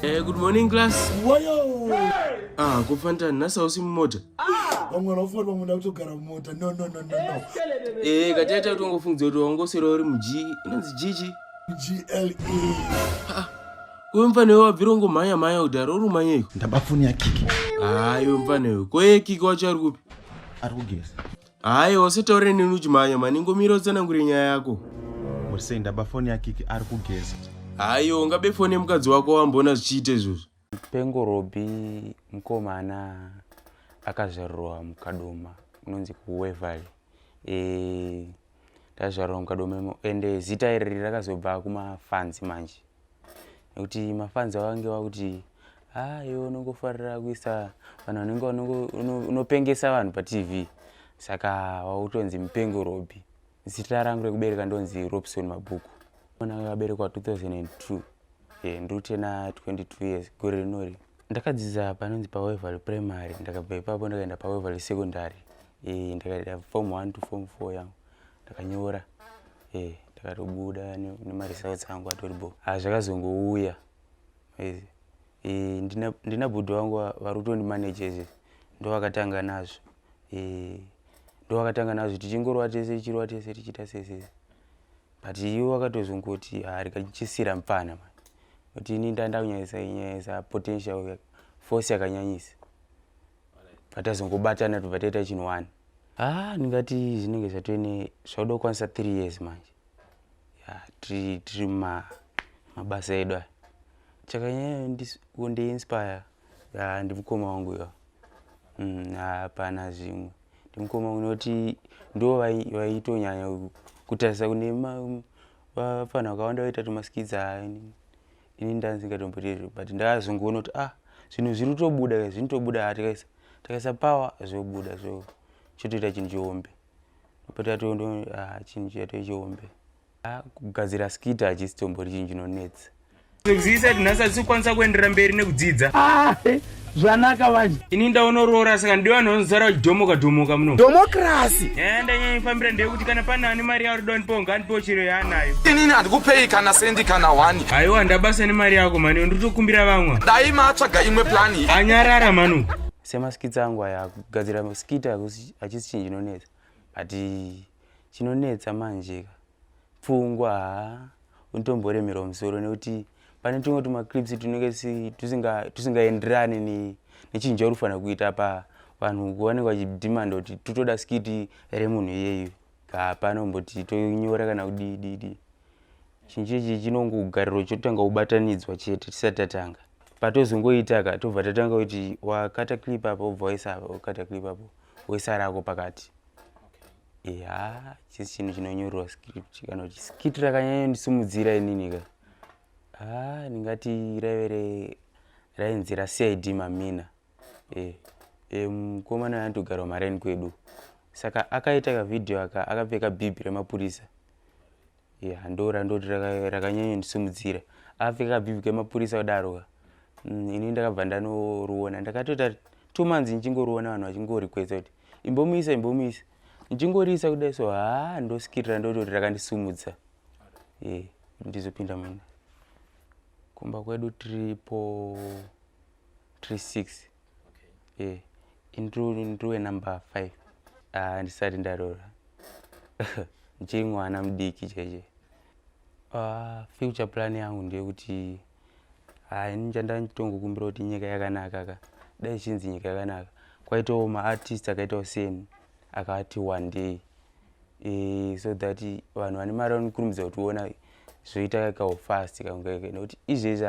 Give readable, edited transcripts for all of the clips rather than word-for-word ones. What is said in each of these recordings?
Good morning, class. Wayo! Kufanta nasa usi mmoja. Wangwana ufana muna kutogara mmoja. No. Katata utongofunza kuti wangosera uri muji, inonzi jiji. GLE. Kuyo mfanewe wabvirongo mhaya udaro uri umanyeko. Ndabafuni ya kiki. Hayo mfanewe. Kweye kiki wacho ari kupi? Ari kugeza. Hayo wasetaure nini uchimhanya maningomira utsanangure nyaya yako. Murisei ndabafuni ya kiki ari kugeza. Hayo ungabe fone mukadzi wako wambona zvichiite izvozvo. Mupengo Roby Mukomana akazvarwa mukadoma unonzi kuWevali. Tazvarwa mukadoma ende zita iri rakazobva kumafanzi manje. Nekuti mafanzi vange vakuti iwe unongofarira kuisa vanhu vanenge unopengesa vanhu paTV. Saka wautonzi Mupengo Roby. Zita rangu rekubereka ndonzi Robson Mabhuku. Akaberekwa 2002. Ndiri tena 22 years gore rinori. Ndakadzidza panonzi paWevali primary, ndakabva ipapo ndakaenda paWevali secondary. Ndakaenda form 1 to form 4 yangu. Ndakanyora. Ndakatobuda nemaresults angu atoribo. Zvakazongouya. Ndina bhudhu wangu vari kutondi managers. Ndo vakatanga nazvo. Ndo vakatanga nazvo tichingorwa tese tichiita sese. But iwo vakatozongoti rikachisira mupana. Kuti ini ndandaunyanyisa potential force yakanyanyisa. Patazongobatana tobva taita chinhu 1. Ndingati zvinenge zvatone zvauda kukwanisa 3 years manje. Tiri mabasa edu aya. Chakanyanya kundiinspire ndimukoma wangu iwa. Hapana zvimwe. Ndimukoma wangu noti ndo vaitonyanya kutarisa kune vafana vakawanda vaita tumaskidza ini ndanzingatomboteereri, but ndakazongoona kuti zvinhu zviri kutobuda zvinotobuda takaisa power zvobuda chotoita chinhu chihombe. Patatondo chinhu chatoita chihombe. Kugadzira skit hachisi tombori chinhu chinonetsa. Kuziisa kuti nhasi hatisi kukwanisa kuenderera mberi nekudzidza. Zvanaka manje. Ini ndaunoroora saka ndiwo vanhu vanozara kudhomoka muno. Democracy. Ndanyanyifambira ndeyekuti kana pane ane mari yauri donipo ngandipo chiro yaanayo. Inini handikupei kana sendi kana 1. Aiwa ndabasa nemari yako mani nditokumbira vamwe. Dai matsvaga imwe plani. Anyarara manu. Semaskits angu aya kugadzira maskit hachisi chinhu chinonetsa. But chinonetsa manje pfungwa unotomboremera musoro nekuti pane tumwe tumaclips tunenge tusingaenderani nechinhu chauri kufanira kuita vanhu vanenge vachidhimanda kuti totoda skiti remunhu iyeyo. Hapana kumboti tonyora kana kudii. Chinhu chechi chinongogariro chotanga kubatanidzwa chete tisati tatanga. Patozongoita tobva tatanga kuti wakata clip apo wobva waisa apo, wakata clip apo woisa rako pakati. Chisi chinhu chinonyorwa script kana kuti skit rakanyanya ndisimudzira inini ka. Ndingati rainzi raCID Mamina. Mukomana andogara maraini kwedu. Saka akaita kavidhio akapfeka bhibhi remapurisa. Ndoti rakanyanya ndisimudzira. Akapfeka bhibhi remapurisa kudaro. Ini ndakabva ndanoruona. Ndakatoita 2 months ndichingoriona vanhu vachingorikwesa kuti imbomuisa. Ndichingoriisa kudai so ndoskitira ndototi rakandisumudza. Ndizopinda muna. Kumba kwedu 36. Intruwe number 5. Ndisati ndarora. Ndichiri mwana mudiki cheche. Future plan yangu ndeyekuti ndichandangokumbira kuti nyika yakanaka dai chinzi nyika yakanaka. Kwaitawo maartist akaitawo Sen akati one day. So that vanhu vane mari vanokurumidza kutiona zvoita kawo fast kaungaika nekuti izvezvi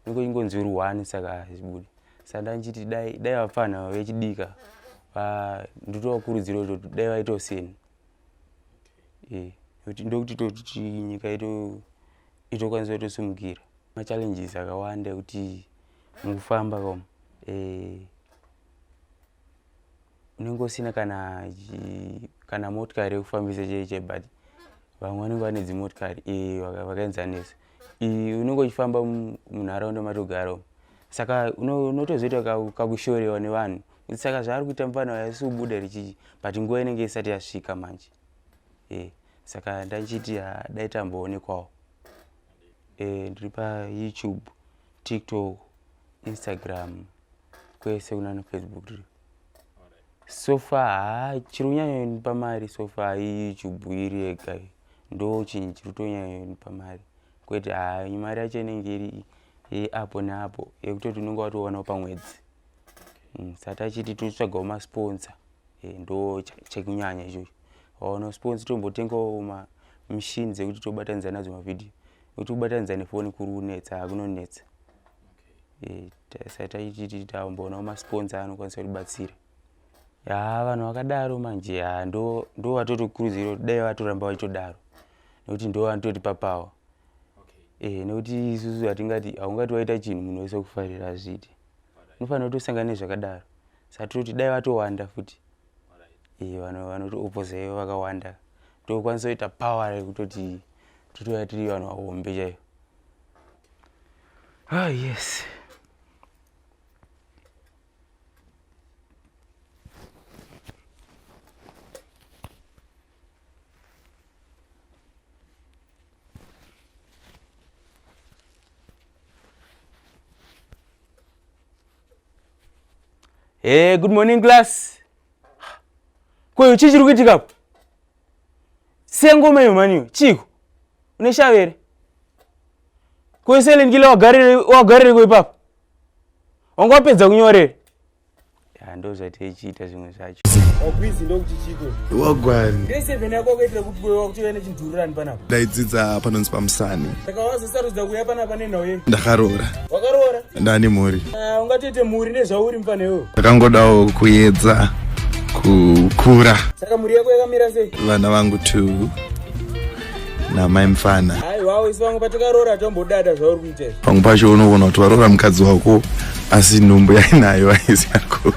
unongonzi uri 1 saka zvibuda. Saka ndanchiti dai vafana vechidika ndotovakurudzira kuti dai vaitawo Sen. Ndokuti nyika itokwanisa kutosumukira. Machallenges akawanda ekuti mukufamba kwamo unenge usina kana motikari yekufambisa cheche, but vamwe vanenge vane dzimotikari vakaenzanisa. Unenge uchifamba munharaunda matogara. Saka unotozoita kakushorewa nevanhu. Saka zvaari kuita mufana haisi kubuda richichi, but nguva inenge isati yasvika manje. Saka ndachiti dai tamboonekwawo. Ndiri paYouTube TikTok, Instagram, kwese kuna Facebook. So far chirunyanya nipa mari so far ichibwiri ega ndo chinyi chirutonyanya nipa mari kwete mari yacho inenge iri apo neapo yekutoti unenge watoona pamwedzi. Saka chiti totsvagawo masponsor ndo chekunyanya ichocho. Waona sponsor tombotengawo machines ekuti tobatanidza nadzo mavideo. Kuti kubatanidza nefoni kurunetsa kunonetsa. Saka chiti tamboonawo masponsor anokwanisa kubatsira. Vanhu vakadaro manje ndo watotokurudzira dai vatoramba vachitodaro nekuti ndo vanototipa pawa. Nekuti isusu haungati waita chinhu munhu wese kufarira azvidi. Unofanira kutosangana nezvakadaro. Saka toti dai vatowanda futi. Vanhu vanotoopoza vakawanda. Tokwanisa kuita pawa rekutoti totouya tiri vanhu vahombe chaivo. Yes. Hey, good morning class. Kweyo chichi chiri kuitika apo? Sengoma iyo maniyo, chiko. Uneshavere? Kweyo sele ngile wagarire kwe papo. Wanga wapedza kunyorera. Ndo zvati echiita zvimwe zvacho. Wabwizi ndo kuti chiko. Wagwari. Ndese vhene yako wakaitira kuti kweyo wakutoya nechindururani panapa. Ndaidzidza panonzi pamusani. Saka wazosarudza kuya panapa nenhau yenyu. Ndakarora. Wakaroora? Ndane mhuri. Ungatoite mhuri nezvauri mupanewo. Ndakangodawo kuedza kukura. Saka mhuri yako yakamira sei? Vana vangu 2 namai mufana. Haiwa isi vangu patakaroora tombodada zvauri kuita izvi. Pamwe pacho unoona kuti waroora mukadzi wako asi nhumbu yainayo haisi yako.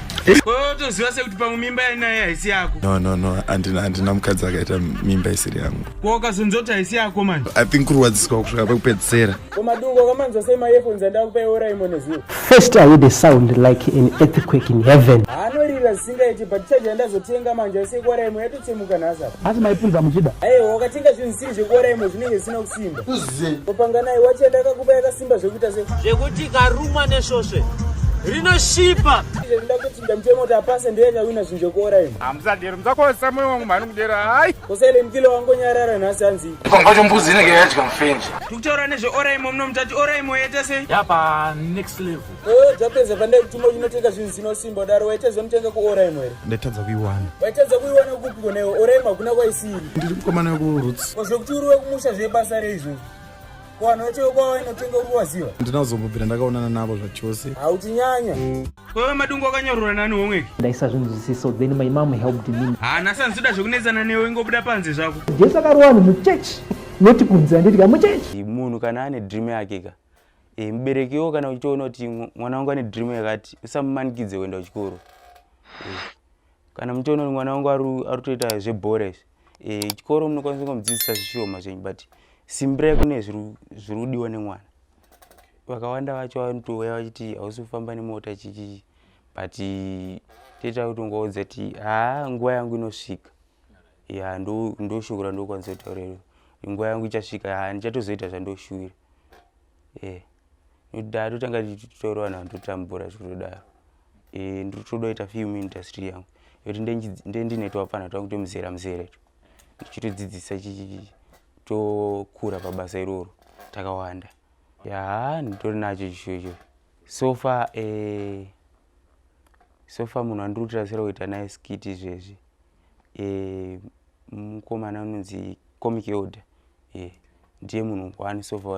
Toziva sekuti pamwe mimba yainayo haisi yako. No, handina mukadzi akaita mimba isiri yangu. Wakazonzoti haisi yako mani? I think kurwadziswa kusvika pekupedzisira. Komadungu wakamanzwa sei maearphones andakupa oraimo nezuva? First I heard a sound like an earthquake in heaven. Anorira zvisingaiti but chaji andazotenga manje aisi oraimo yatotsemuka nhasa. Asi maipinza muchida. Wakatenga zvinhu zvisiri zvekuoraimo zvinenge zvisina kusimba. Kupanga naye wachi yandakakupa yakasimba zvekuita sei? Zvekuti karumwa nesvosve rinoshipa. Ndakuti ndamutemo kuti apase ndoyachawina zvinhu zvekuoraimo. Hamsadero mudzakosa moyo wangu mhani kudera. Hai. Kosaile mukilo wangonyarara nhasi hanzi. Pambacho mbuzi inenge yadya mufenje. Tikutaura nezveoraimo munomutati oraimo yaita sei? Yapa next level. Zvapedza pandai kutuma unotenga zvinhu zvinosimba daro waitazomutenga kuoraimo here? Ndaitadza kuiwana. Waitadza kuiwana kupiko nayo oraimo hakuna kwaisiri. Ndiri mukomana wekuroots. Zvekuti uri wekumusha zvebasa reizvozvo. Kuvanhu vacho kwava inotenga uri waziva. Ndinazombobvira ndakaonana navo zvachose. Hautinyanya. Kwewe madungu wakanyorora nani womweki? Ndaisa zvinhu zvisiso, then my mom helped me. Nhasi handisida zvekunetsana newe ingobuda panze zvako. Jesu akarohwa muchechi, noti kunze handitika muchechi. Munhu kana ane dream yake ka. Muberekiwo kana uchiona kuti mwana wangu ane dream yakati, usamumanikidze kuenda kuchikoro. Kana muchiona kuti mwana wangu ari kutoita zvebhora izvi. Chikoro munokwanisa kumudzidzisa zvishoma zvenyu but simbirai kune zviri kudiwa nemwana. Vakawanda vacho vanotouya vachiti hausi kufamba nemota chichi but toita kuti ungaudza kuti nguva yangu inosvika. Ndoshuvira ndokwanisa kutaurira nguva yangu ichasvika ndichatozoita zvandoshuwira. Nokudaro totanga tichitaura vanhu vanototambura zvikudaro. Ndotodaita film industry yangu yekuti ndinetwa pafana twangu tomuzera tu ndichitodzidzisa tokura pabasa iroro takawanda. Nditori nacho chishocho. So far munhu andiri kutirasira kuita naye skiti izvezvi mukomana unonzi comic order. Ndiye munhu wani so far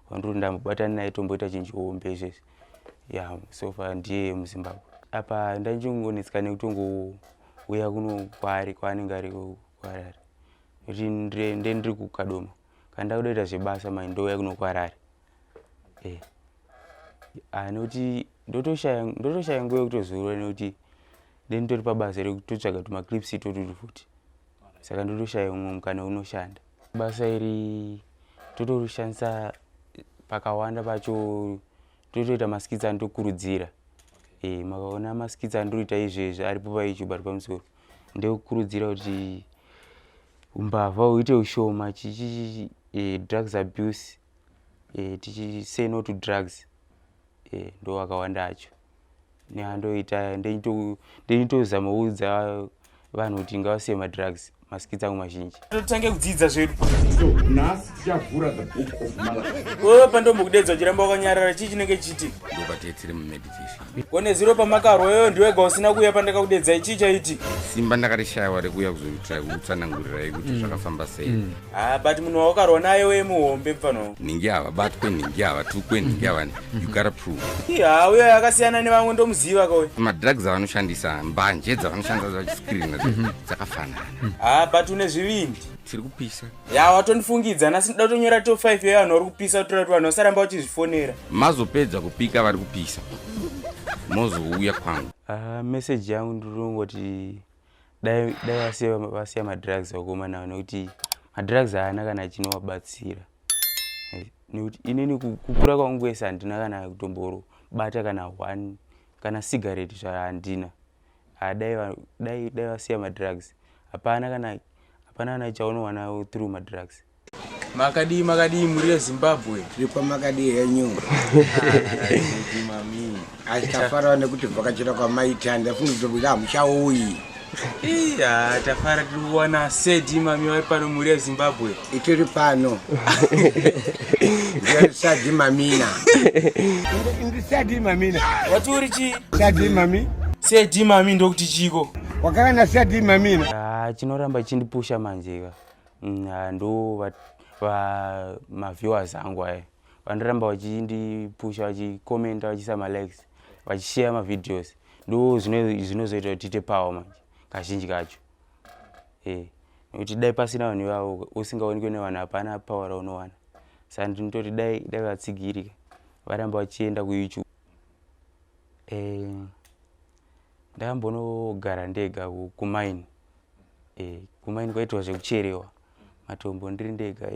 wandiri ndambobatana naye tomboita chinhu chihombe izvezvi. So far ndiye muZimbabwe. Apa ndachongonetseka nekutongouya kuno kwaari kwaanenge ari kuHarare. Kuti ndiri kuKadoma. Kana ndakuda zvebasa manje ndouya kuno kuHarare. Nekuti ndotoshaya nguva yekutozorora nekuti ndinitori pabasa rekutotsvaga tumaclips toturi futi. Saka ndotoshaya umwe mukana unoshanda. Basa iri totorishandisa pakawanda pacho totoita maskits anotokurudzira. Makaona maskits andinoita izvezvi aripo paYouTube ari pamusoro. Ndekukurudzira kuti umbavha uite ushoma drugs abuse. Tichi say no to drugs. ndo akawanda acho neandoita ndinitozama kuudza vanhu kuti ngavasiye madrugs masikitsi angu mazhinji totange kudzidza zvedu nhasi tichavhura the book of malachi. wewe pandombokudedza uchiramba wakanyarara chii chinenge chiti ndobatetsere mumeditation kone ziro pamakarwa wewe ndiwega usina kuuya pandakakudedzai chii chaiti simba ndakarishayiwa rekuuya kuzoita kutsanangurirai kuti zvakafamba sei. but munhu wawakarwa naye weye muhombe pano ningi ava bati kweningi ava tukweningi ava you gotta prove. uyo akasiyana nevamwe ndomuziva kauye madrugs avanoshandisa mbanje dzavanoshandisa vachiscreena dzakafanana. but une zvivindi tiri kupisa watondifungidza nasi ndida kutonyora top 5 yevanhu vari kupisa kutora kuti vanhu vasaramba vachizvifonera mazopedza kupika vari kupisa mozouya kwangu. Message yangu ndinongoti dai vasiya madrugs vakomana nekuti madrugs haana kana chinovabatsira. Nekuti inini kukura kwangu kwese handina kana kutombobata kana 1 kana cigarette zvahandina. Dai vasiya madrugs hapana kana chaunowana through madrugs. makadii muri Zimbabwe tiripo makadii henyu mami achitafarawo nekuti vhakachira kwamaita ndafunga kuti hamuchauyi. tafara tiri kuwana sedi mami vari pano muri Zimbabwe itiri pano sadi mamina sadi mamina wati uri chii sadi mami sedi mami ndokuti chiko wakakana sadi mamina chinoramba chindipusha manjeka ndo maviewers angu aya vandiramba vachindipusha vachikomenta vachisa malikes vachishare mavideos ndo zvinozoita kuti tiite power manje kazhinji kacho. Nekuti dai pasina vanhu ivavo usingaonekwe nevanhu hapana power raunowana. Saka ndinototi dai vatsigirika varamba vachienda kuYouTube. Ndakambonogara ndega kumaini. Kumaini kwaitwa zvekucherewa matombo ndiri ndega.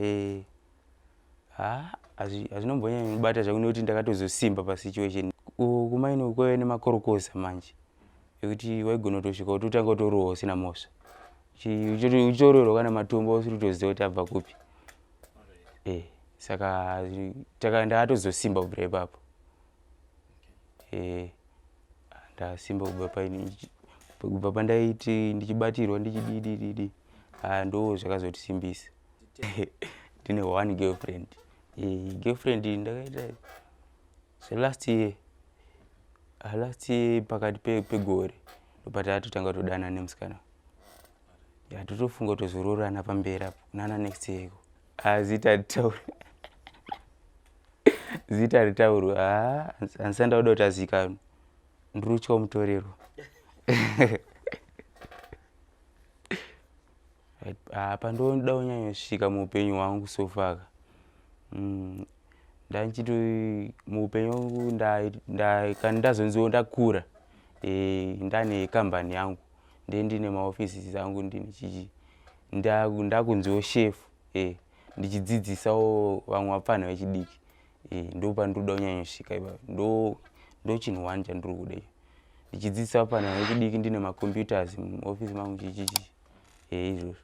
Hazvinombonyanya kunibata zvakunoti ndakatozosimba pasituation. Kumaini kwaive nemakorokoza manje ekuti waigona kutosvika utotanga kutorohwa usina mhosva uchitorerwa kana matombo usiri kutoziva kuti abva kupi. Saka ndakatozosimba kubva ipapo. Ndasimba kubva pandaiti ndichibatirwa ndichididididi ndo zvakazotisimbisa. Ndine 1 girlfriend. Girlfriend ndakaita last year pakati pegore ndopatatotanga kutodana nemusikana. Totofunga kutozororana pamberi apo nana next year zita ritaurwa handisanda kuda kuti azikanwa ndinozomutorerwa. Pandoda kunyanyosvika muupenyu hwangu sofaka ndanchito muupenyu hwangu kana ndazonziwo ndakura ndane kambani yangu ndine maofisi zangu ndakunziwo chef ndichidzidzisawo vamwe vapfana vechidiki. Ndo pandoda kunyanyosvika ipapo ndo chinhu 1 chandiri kuda ndichidzidzisa vapfana vechidiki ndine macomputers muofisi mangu chichichi izvozvo.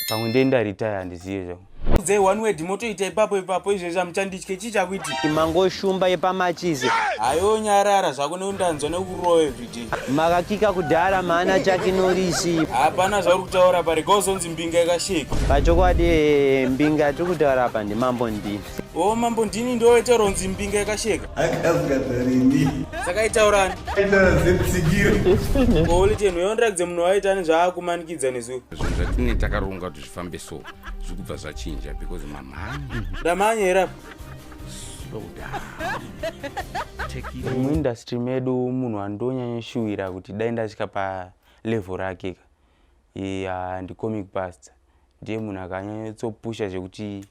Pamwe ndendaritaya handizive zvangu. udzei 1 word motoita ipapo izvezvi hamuchanditye chii chakuiti mangoshumba yepamachizi hayonyarara zvako neundanzwa nekurowa everyday makakika kudhara maana chakinorisi hapana zvauri kutaura parega uzonzi mbinga yakasheka pachokwadi mbinga tiri kutaura apa ndimambo ndini mambo ndini ndoitaronzi mbinga yakasheka saka itaurani olitenhu yondirakidze munhu waita nezvaakumanikidza nezuva zvinhu zvatine takaronga kuti zvifambe so zviri kubva zvachinja because ramanya herapo muindustry medu munhu andonyanyoshuwira kuti dai ndasvika palevel rake ndicomic pastor ndiye munhu akanyanyotsopusha zvekuti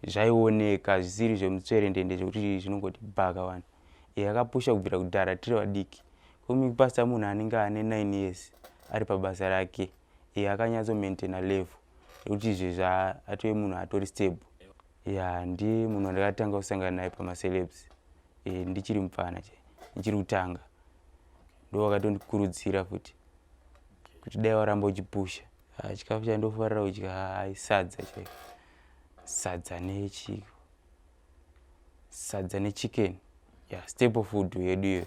zvaioneka zvisiri zvemutsverendende zvekuti zvinongoti bhaka vanhu. Akapusha kubvira kudhara tiri vadiki. Comic pastor munhu anenge ane 9 years ari pabasa rake akanyatso maintaina level yekuti izvezvi atove munhu atori stable. Ndiye munhu wandakatanga kusangana naye pamacelebs ndichiri mupfana ndichiri kutanga ndo wakatondikurudzira futi kuti dai waramba uchipusha. Chikafu chandofarira kudya sadza nechicken staple food yedu iyo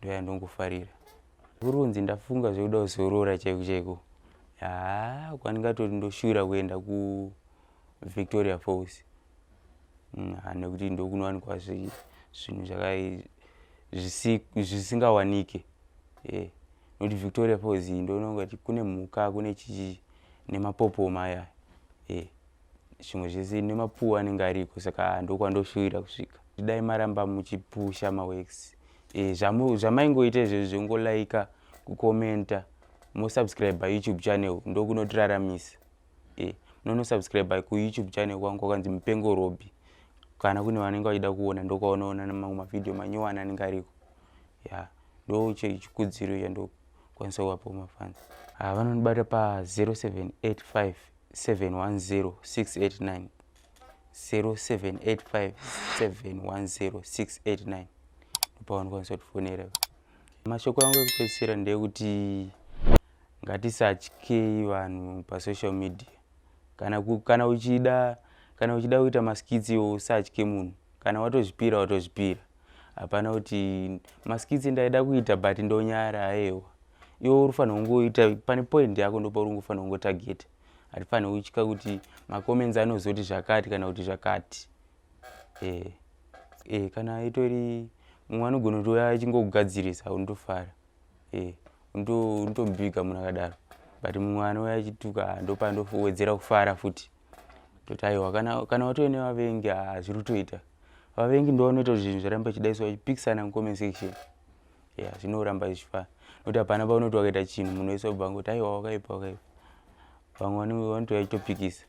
ndo yandongofarira. Kurunzi ndafunga zvekuda kuzorora chaiko kwandingatoti ndoshura kuenda ku Victoria Falls nekuti ndokunowanikwa zvinhu zvisingawanike. Noti Victoria Falls ndoona kuti kune mhuka, kune chichi nemapopoma aya. Zvimwe zvese nemapuwa anenge ariko, saka ndokwandoshuvira kusvika. Dai maramba muchipusha maworks. Zvamaingoita izvezvo zvongolaika, kukomenta, mosubscribe YouTube channel ndokunotiraramisa. Munosubscribe ku YouTube channel kwangu kwakanzi Mupengo Roby. Kana kune vanenge vachida kuona ndokaona namamwe mavideo manyowani anenge ariko. Ndo chikudziro yandokwanisa kuvapo mafans. Vanondibata pa 0785 710 689 0785 710 689 ndopavanokwanisa kutifonera. Mashoko angu ekupedzisira ndeyekuti ngatisatye vanhu pasocial media. Kana uchida kuita maskits usatye munhu. Kana watozvipira. Hapana kuti maskits ndaida kuita but ndonyara ayewa. Iwe unofanira kungoita pane point yako ndipo unofanira kungotarget. Hatifanira kutya kuti macomments anozoti zvakati kana kuti zvakati. Kana itori mumwe anogona kutouya achingokugadzirisa unotofara. Unotobhiga munhu akadaro. But mumwe anouya achituka ndopandowedzera kufara futi. Toti aiwa kana watoine vavengi zviri kutoita. Vavengi ndo vanoita kuti zvinhu zvaramba chidaiswa vachipikisana mucomment section. Zvinoramba zvichifara. Noti hapana paunoti wakaita chinhu munhu wese obva angoti aiwa wakaipa. Vamwe vanotouya achitopikisa.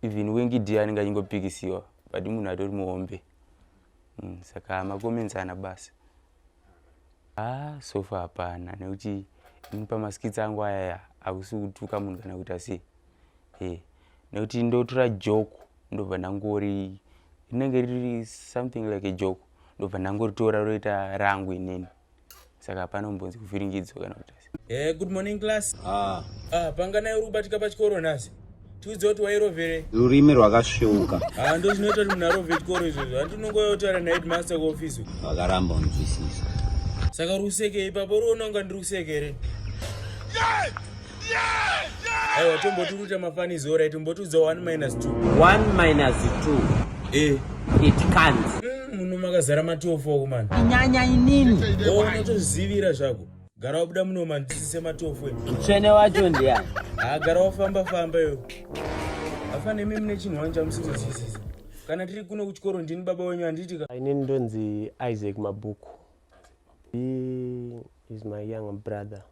Even wengi ndiye anenge achingopikisiwa but munhu atori muhombe. Saka macomments ana basa. So far hapana nekuti pamaskits angu aya hakusi kutuka munhu kana kuita sei. Nekuti ndotora joke ndobva ndangori inenge riri something like a joke ndobva ndangoritora roita rangu inini. Saka hapana umbonzi kuvhiringidzwa kana kuita sei. Good morning class. Pangana uri kubatika pachikoro nhasi. Tiudze kuti wairovhere. Rurimi rwakasvuuka. Ndo zvinoita kuti munhu arovhe chikoro izvozvo. Handinongotaura naheadmaster kuofisi. Wakaramba unzwisisa. Saka ruseke ipapo ruona kunga ndiri ruseke here. Aiwa tombotiruta mafanizo ora tombotudza 1 minus 2. 1 minus 2. It can't. Muno makazara ma12 man. Inyanya inini? Unotozivira zvako. Gara wabuda muno man tisise ma12. Mutsvene wacho ndiani? Gara wafamba yo. Afane mimi mune chinhu wanja musizozwisisa. Kana tiri kuno kuchikoro ndini baba wenyu handiti ka. Inini ndonzi Isaac Mabuku. He is my younger brother.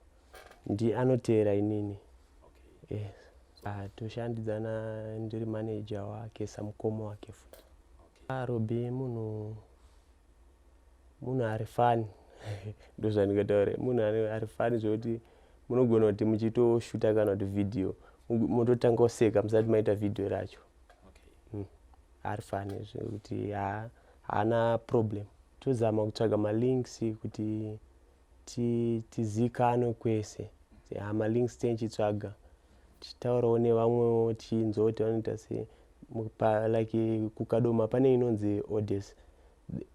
Ndi anotera inini. Yes. Toshandidzana ndiri manager wake samukomo wake futi. Roby munhu ari fani. Ndo zvandingataura. Munhu ari fani zvekuti munogona kuti muchitoshuta kana kuti video mototanga kuseka musati maita video racho. Ari fani zvekuti haana problem. Tozama kutsvaga malinks kuti tizikanwe kwese. Malinks tenchitsvaga tichitaurawo nevamwewo tichinzwa kuti vanoita sei. Like kukadoma pane inonzi Odess.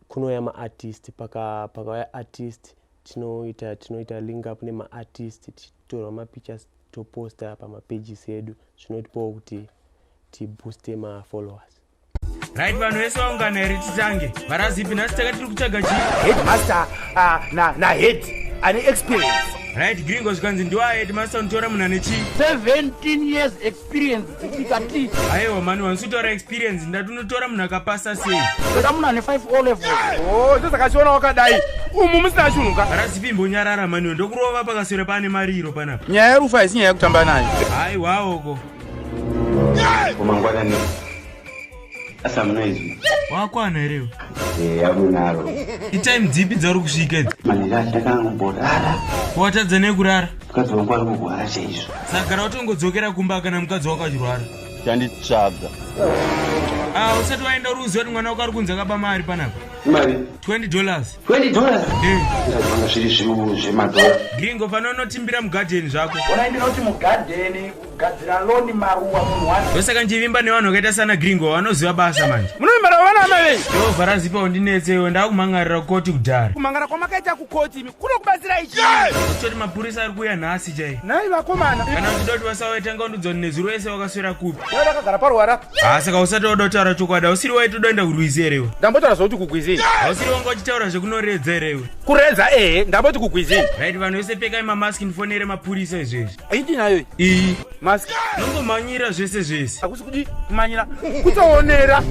Kunouya maartist pakauya artist tinoita link up nemaartist tichitora mapictures toposta pamapages edu zvinotipawo kuti tibooste mafollowers. Right vanhu vese vaungana here titange. Varazipi nhasi takatiri kutsvaga chii? Headmaster na head ane experience. Right Gringo zvikanzi ndiwa headmaster unotora munhu ane chii? 17 years experience tikati. Aiwa mani wansutora experience ndati unotora munhu akapasa sei? Tora munhu ane 5 O level. Ndosakachiona wakadai. Umu musina chunhuka. Varazipi mbonyarara mani ndokurova pakaswera pane mariro panapa. Nyaya yerufa isinyaya yekutamba nayo. Aiwawoko. Kumangwana asa mnoizvi wakwana here yamunaro itime dzipi dzauri kusvika idzi manira ndakangoborara watadza nekurara mukadzi wangu ari kugwara chaizvo saka ratongodzokera kumba kana mukadzi wako achirwara chanditsvaga usati waenda ruziva kuti mwana wako ari kunzi akaba mari panapa mari $20 ndazvanga zviri zvemadhora Gringo fana unotimbira mugadheni zvako ona ndinoti mugardeni kugadzira loni maruwa munhu wani ndosaka njivimba nevanhu vakaita sana Gringo vanoziva basa manje munoi Ndambara wana mele. Yo varazipa undinetseyo ndakumangarira koti kudhara. Kumangara kwamakaita kukoti imi kuno kubatsira ichi. Kuti mapurisa ari kuuya nhasi chai. Nai vakomana. Kana uchida kuti vasawaitanga undudzoni nezuro wese wakaswera kupi. Yada kagara parwara. Saka usati wadotaura chokwadi usiri waitodoenda kurwizi erewe. Ndambotaura zvoti kugwizini. Usiri wanga uchitaura zvekunoredza erewe. Kuredza ndamboti kugwizini. Right vanhu vese pekai mamaski ndifonere mapurisa izvezvi. Aiti nayo iyi mask nongomhanyira zvese zvese. Akusi kuti kumanyira kutoonera.